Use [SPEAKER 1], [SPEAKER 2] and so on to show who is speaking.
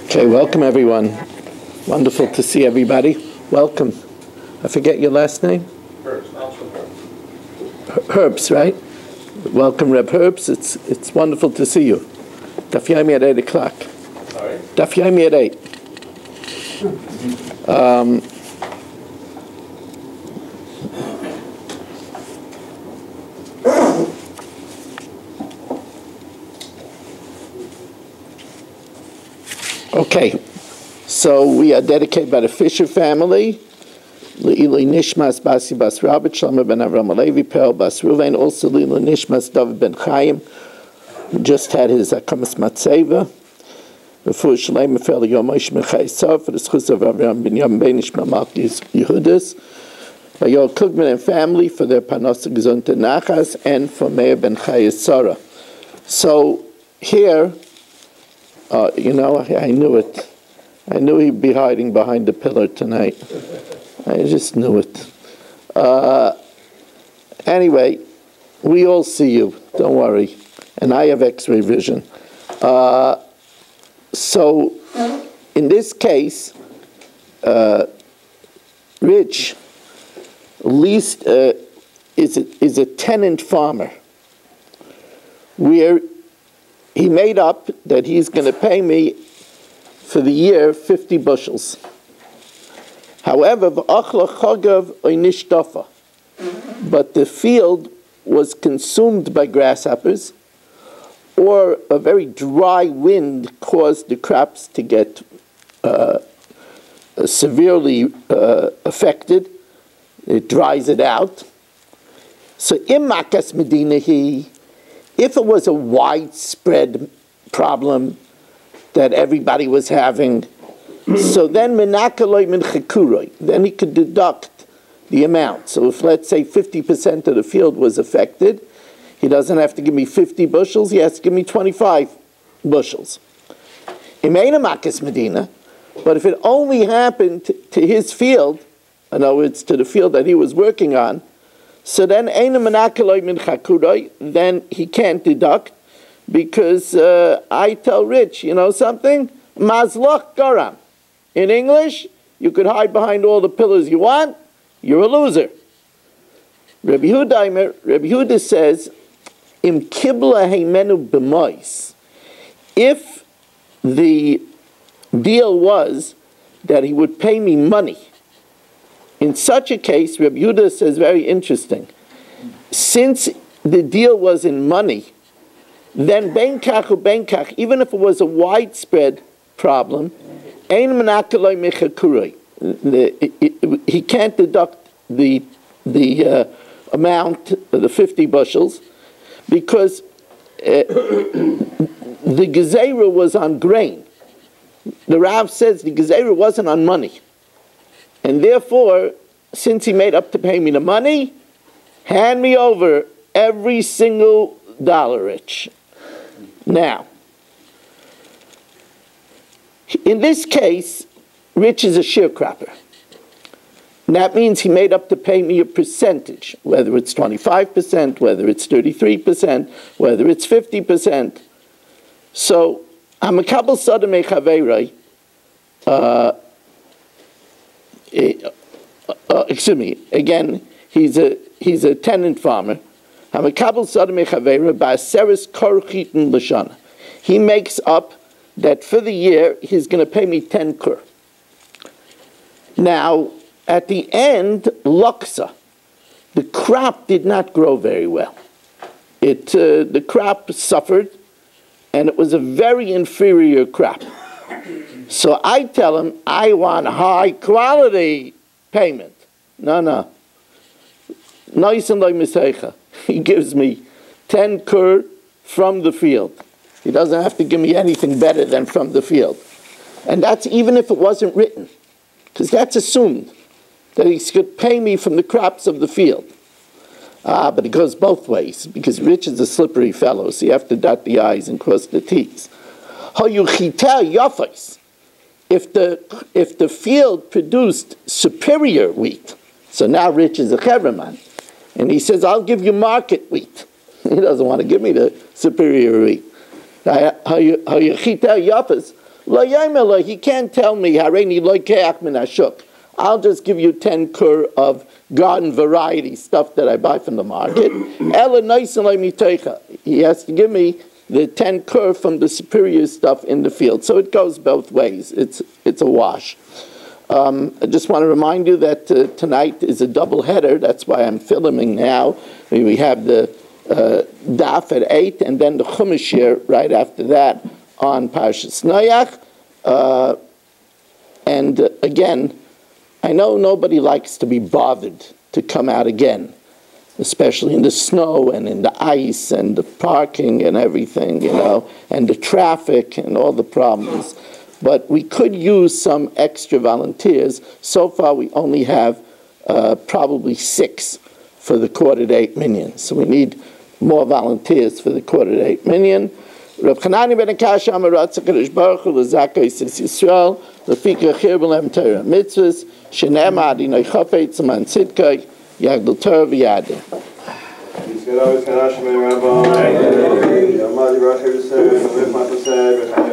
[SPEAKER 1] Okay, welcome everyone. Wonderful to see everybody. Welcome. I forget your last name? Herbs, right? Welcome, Reb Herbs. It's wonderful to see you. Daf Yomi at 8 o'clock.
[SPEAKER 2] Sorry?
[SPEAKER 1] Daf Yomi at 8. Okay, so we are dedicated by the Fisher family. Le'ilui Nishmas Basi Bas Rabbi Shlomo ben Avram Alevi Perl Bas Ruvain. Also Le'ilui Nishmas David ben Chaim, who just had his Akamas Matseva. Before Shalem Perl Yomis Mechai Sov for the schus of Avram ben Yom ben Ishma Malkis Yehudis. Your Kugman and family for their Panos Gezonte Nachas and for Meir ben Chai Sarah. So here. I knew it. I knew he'd be hiding behind the pillar tonight. I just knew it. Anyway, we all see you. Don't worry. And I have X-ray vision. So, in this case, Rich, at least is a tenant farmer, where he made up that he's going to pay me for the year 50 bushels. However, but the field was consumed by grasshoppers, or a very dry wind caused the crops to get severely affected. It dries it out. So, imakas medinahi. If it was a widespread problem that everybody was having, so then menakaloi min chekuroi, then he could deduct the amount. So if, let's say, 50% of the field was affected, he doesn't have to give me 50 bushels, he has to give me 25 bushels. Imeina makas medina, but if it only happened to his field, in other words, to the field that he was working on, so then then he can't deduct, because I tell Rich, you know something? Mazloch garam. In English, you could hide behind all the pillars you want, you're a loser. Rabbi Yehuda says, Im kibla heimenu b'mois. If the deal was that he would pay me money, in such a case, Rabbi Yehuda says very interesting. Since the deal was in money, then ben kach u ben kach, even if it was a widespread problem, ein menakaloi mechakuroi. He can't deduct the amount, the 50 bushels, because the gezerah was on grain. The Rav says the gezerah wasn't on money. And therefore, since he made up to pay me the money, hand me over every single dollar, Rich. Now, in this case, Rich is a sharecropper. And that means he made up to pay me a percentage, whether it's 25%, whether it's 33%, whether it's 50%. So, I'm a kabel sada mechaverai. Excuse me. Again, he's a tenant farmer. He makes up that for the year he's going to pay me 10 kur. Now, at the end, loksa, the crop did not grow very well. The crop suffered, and it was a very inferior crop. So I tell him, I want high quality payment. No. He gives me 10 kur from the field. He doesn't have to give me anything better than from the field. And that's even if it wasn't written, because that's assumed that he could pay me from the crops of the field. But it goes both ways, because Rich is a slippery fellow, so you have to dot the I's and cross the T's. If the field produced superior wheat, so now Rich is a chevraman, and he says, I'll give you market wheat. He doesn't want to give me the superior wheat. Lo yomela, he can't tell me, hareini lo keach min hashuk. I'll just give you 10 kur of garden variety stuff that I buy from the market. Ela noisen lo mitoicha. He has to give me the 10 kur from the superior stuff in the field. So it goes both ways. It's a wash. I just want to remind you that tonight is a double header. That's why I'm filming now. We have the daf at 8 and then the chumash here right after that on Parshas Noach. And again, I know nobody likes to be bothered to come out again, especially in the snow and in the ice and the parking and everything, and the traffic and all the problems. But we could use some extra volunteers. So far, we only have probably 6 for the 7.25 million. So we need more volunteers for the 7.25 million. Rav Chanani ben Akasha Amar Ratzah Kadosh Baruch Hu L'Zakei Yisrael Yisrael L'Fikra Chir B'Lem Torah Mitzvahs Shenem Adinai Chafetz L'Man Tzidkei Yagdol Torah V'Yadim. Yisrael Yisrael Hashem Rabbi Yamadi Rav Hashem Yisrael Yisrael Yisrael